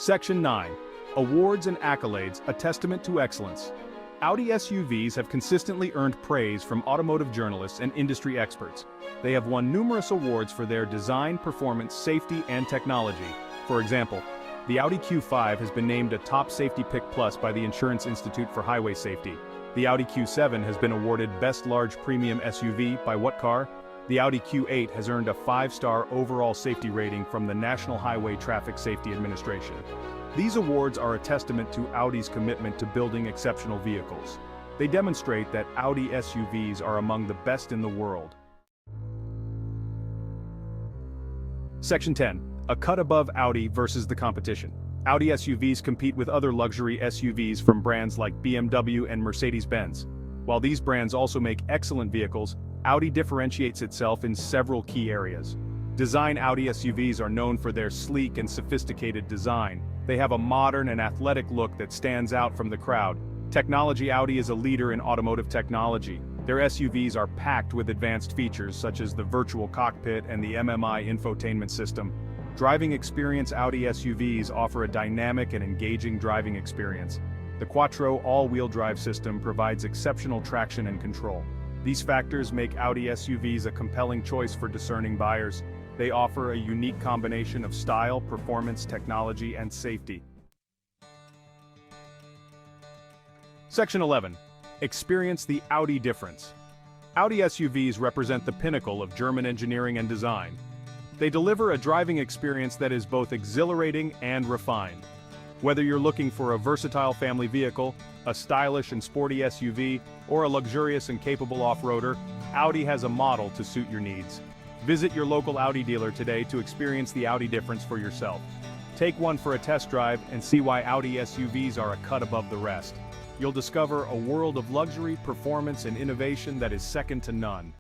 Section 9. Awards and accolades, a testament to excellence. Audi SUVs have consistently earned praise from automotive journalists and industry experts. They have won numerous awards for their design, performance, safety, and technology. For example, the Audi Q5 has been named a Top Safety Pick Plus by the Insurance Institute for Highway Safety. The Audi Q7 has been awarded Best Large Premium SUV by What Car? The Audi Q8 has earned a 5-star overall safety rating from the National Highway Traffic Safety Administration. These awards are a testament to Audi's commitment to building exceptional vehicles. They demonstrate that Audi SUVs are among the best in the world. Section 10. A cut above Audi versus the competition. Audi SUVs compete with other luxury SUVs from brands like BMW and Mercedes-Benz. While these brands also make excellent vehicles, Audi differentiates itself in several key areas. Design. Audi SUVs are known for their sleek and sophisticated design. They have a modern and athletic look that stands out from the crowd. Technology. Audi is a leader in automotive technology. Their SUVs are packed with advanced features such as the virtual cockpit and the MMI infotainment system. Driving experience. Audi SUVs offer a dynamic and engaging driving experience. The Quattro all-wheel drive system provides exceptional traction and control. These factors make Audi SUVs a compelling choice for discerning buyers. They offer a unique combination of style, performance, technology, and safety. Section 11. Experience the Audi difference. Audi SUVs represent the pinnacle of German engineering and design. They deliver a driving experience that is both exhilarating and refined. Whether you're looking for a versatile family vehicle, a stylish and sporty SUV, or a luxurious and capable off-roader, Audi has a model to suit your needs. Visit your local Audi dealer today to experience the Audi difference for yourself. Take one for a test drive and see why Audi SUVs are a cut above the rest. You'll discover a world of luxury, performance, and innovation that is second to none.